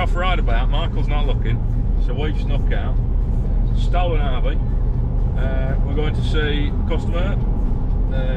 off-ride about. Michael's not looking, so we've snuck out. Stolen RV. We're going to see a customer,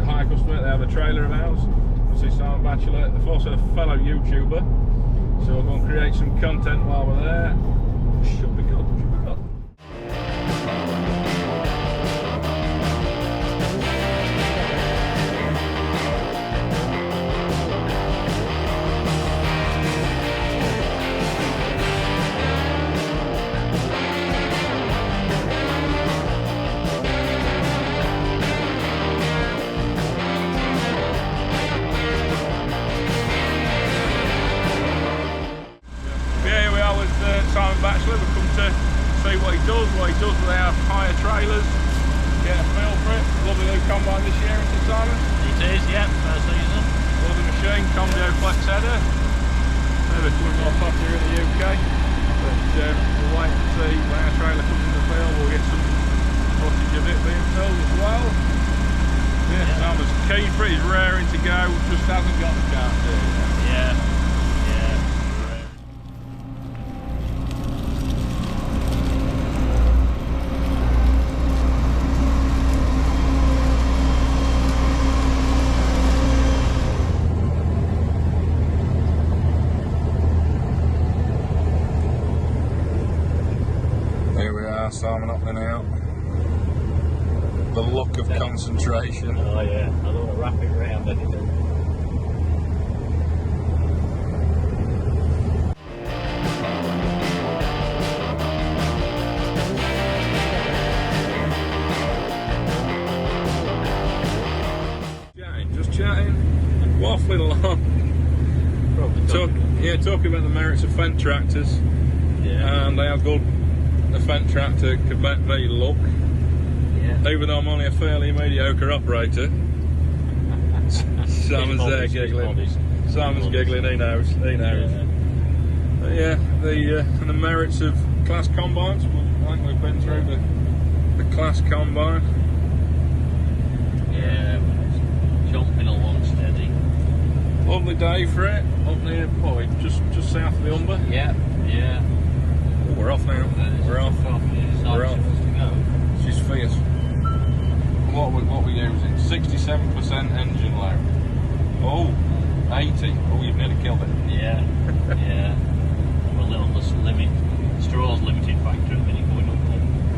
hire customer. They have a trailer of ours. We'll see Simon Batchelor, also a fellow YouTuber. So we're going to create some content while we're there. Should be good. Should be good. Simon Batchelor. We've come to see what he does with our hire trailers, get a feel for it. Lovely new combine this year, isn't it, Simon? It is, yeah, first season. Lovely machine, Comdio flex header. They're becoming more popular in the UK, but we'll wait and see when our trailer comes in the field. We'll get some footage of it being filled as well. Yeah, Simon's keen for it, he's raring to go, just hasn't got the car to do it. Yeah. Simon up and out. The look of concentration. Oh yeah, I don't want to wrap it round anything. Just chatting, waffling along. Talking about the merits of Fendt tractors. Yeah. And how good the Fendt tractor could make me look, even though I'm only a fairly mediocre operator. Simon's there giggling. Simon's giggling, he knows. Yeah. But yeah, the merits of Claas combines. I think we've been through the Claas combine. Yeah, jumping along steady. Lovely day for it, up near just south of the Humber. Yeah. Oh, we're off now. We're off. We're off. She's fierce. What we using? 67% engine load. Oh, 80. Oh, you've nearly killed it. Yeah. We're a little on the limit. Straw's limited factor at the minute going up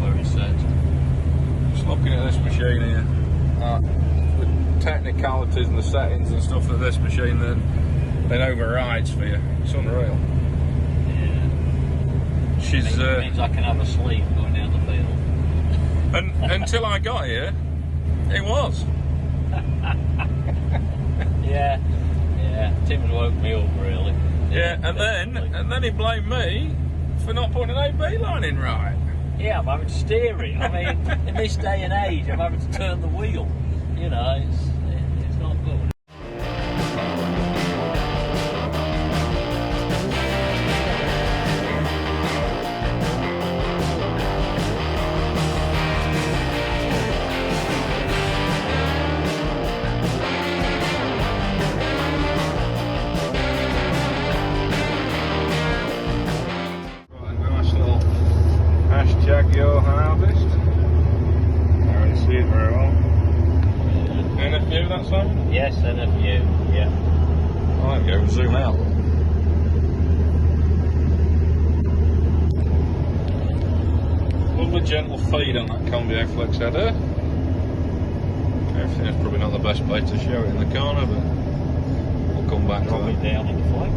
where it's set. Just looking at this machine here. The technicalities and the settings and stuff that this machine then overrides for you. It's unreal. She's means I can have a sleep going down the field. And until I got here, it was. yeah. Tim woke me up really. Yeah, and then he blamed me for not putting an AB line in right. Yeah, I'm having to steer it. I mean, in this day and age, I'm having to turn the wheel. You know, it's not good. Your harvest. I don't see it very well. NFU, that song? Yes, NFU, yeah. I might go and zoom out. Lovely gentle feed on that Comdio flex header. Everything's probably not the best place to show it in the corner, but we'll come back to it down in the flex.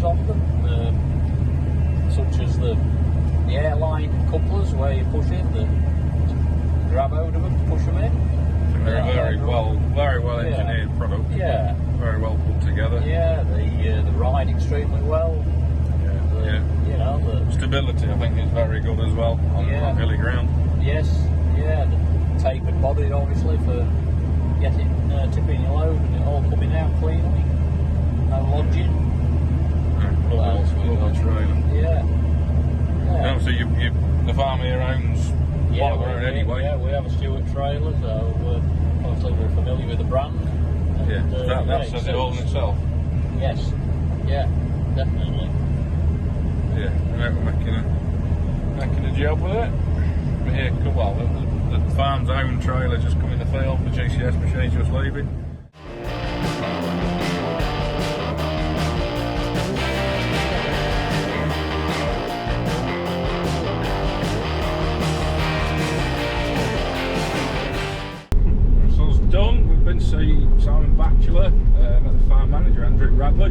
features of them, such as the airline couplers where you push in, grab hold of them, push them in. They're a very well engineered product. Yeah. Very well put together. Yeah, they ride extremely well. You know, the stability I think is very good as well on hilly ground. Yes, yeah, the tapered body obviously for getting tipping your load and it all coming out cleanly. No lodging. Lovely trailer. Yeah. And obviously the farm here owns one of their own anyway. Yeah, we have a Stewart trailer, so obviously we're familiar with the brand. And, that says it all in itself. Yes, yeah, definitely. Yeah, we're making a job with it. But here, well, the farm's own trailer just come in the field, the GCS machine's just leaving. Done. We've been to see Simon Batchelor, the farm manager, Andrew Radley.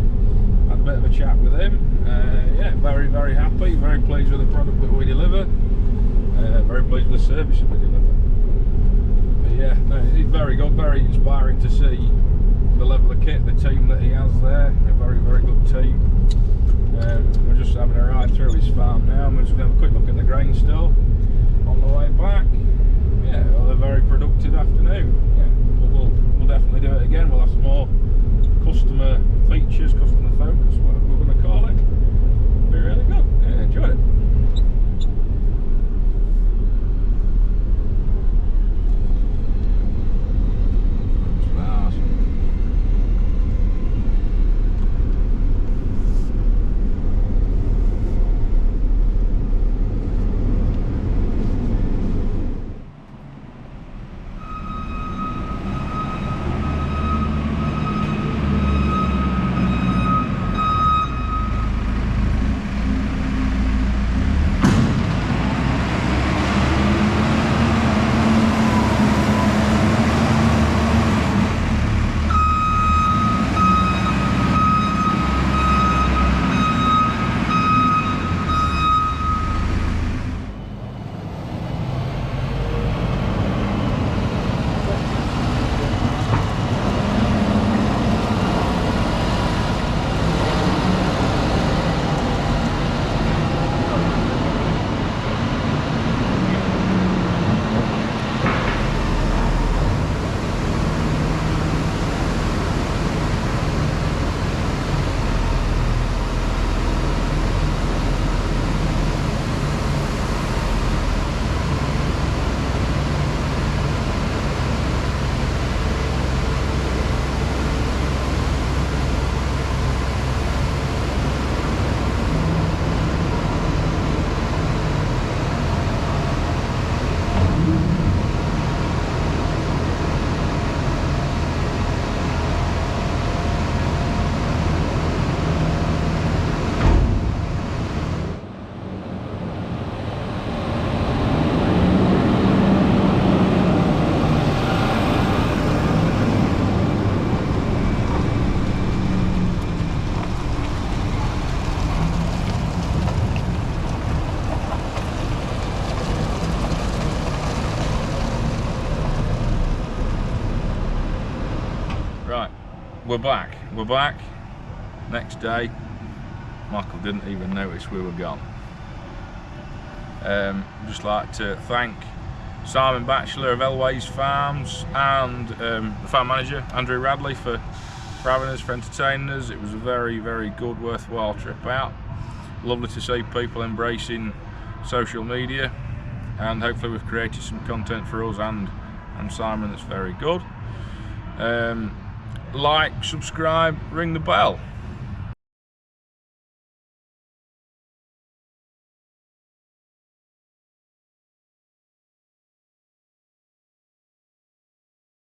Had a bit of a chat with him. Yeah, very, very happy, very pleased with the product that we deliver. Very pleased with the service that we deliver. But yeah, no, it's very good, very inspiring to see the level of kit, the team that he has there. A very, very good team. We're just having a ride through his farm now, and we're just going to have a quick look at the grain store on the way back. Yeah, well, a very productive afternoon. Yeah, we'll definitely do it again. We'll have some more customer features, customer focus, whatever we're going to call it. It'll be really good. Yeah, enjoyed it. We're back. Next day, Michael didn't even notice we were gone. Just like to thank Simon Batchelor of Elways Farms and the farm manager Andrew Radley for having us, for entertaining us. It was a very, very good, worthwhile trip out. Lovely to see people embracing social media, and hopefully we've created some content for us and Simon that's very good. Like, subscribe, ring the bell.